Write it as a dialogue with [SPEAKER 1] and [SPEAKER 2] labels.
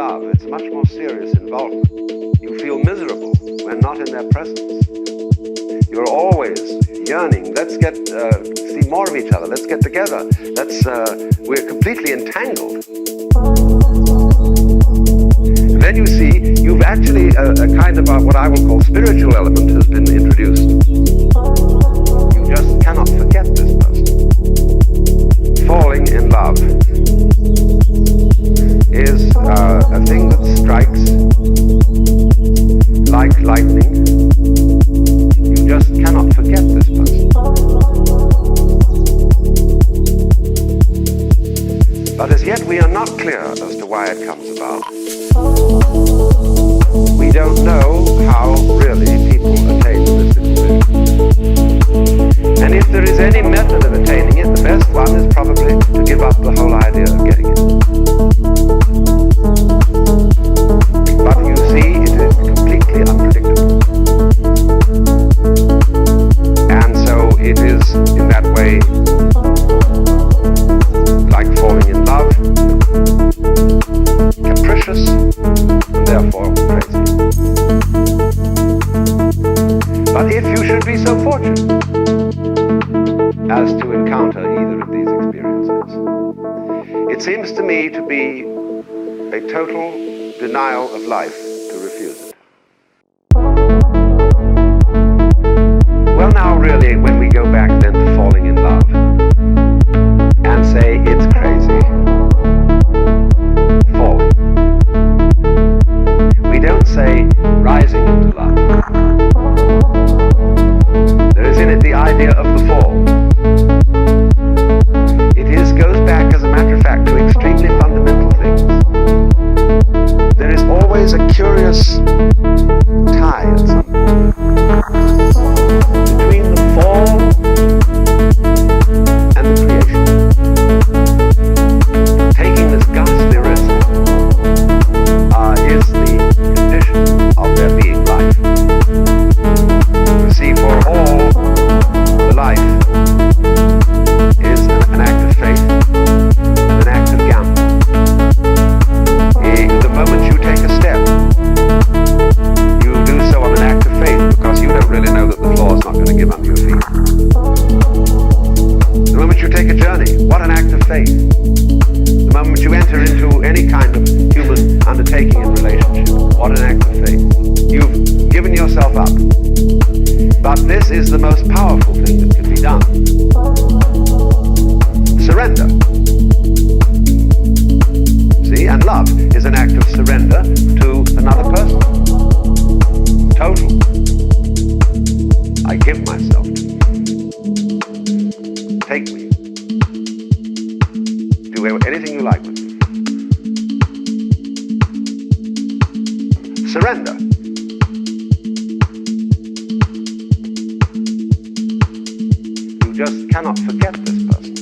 [SPEAKER 1] love, it's much more serious involvement. You feel miserable when not in their presence. You're always yearning, let's get, see more of each other, let's get together, we're completely entangled. And then you see, you've actually, a kind of what I will call spiritual element has been introduced. You just cannot forget this person. Falling in love is a thing that strikes like lightning. You just cannot forget this person. But as yet we are not clear as to why it comes about. We don't know how really people attain this situation. And if there is any method of attaining it, the best one is probably to give up the whole idea of getting it. But you see, it is completely unpredictable. And so it is, in that way, like falling in love, capricious, and therefore crazy. But if you should be so fortunate as to encounter either of these experiences, it seems to me to be a total denial of life to refuse it. Well, now really, when we go back then to falling in love and say it's crazy, falling, we don't say rising into love. There is in it the idea of the fall. It goes back, as a matter of fact, to extremely fundamental things. There is always a curious tie at some point between the fall and the creation. Taking this ghastly risk is the condition of there being life. You see, for all, the life is an act of faith, an act of gamble. The moment you take a step, you do so on an act of faith because you don't really know that the floor is not going to give under your feet. The moment you take a journey, what an act of faith. The moment you enter into any kind of human undertaking and relationship, what an act of faith. You've given yourself up. But this is the most powerful thing that can be done. Surrender. See, and love is an act of surrender to another person. Total. I give myself to you. Take me. Do anything you like with me. Surrender. You just cannot forget this person.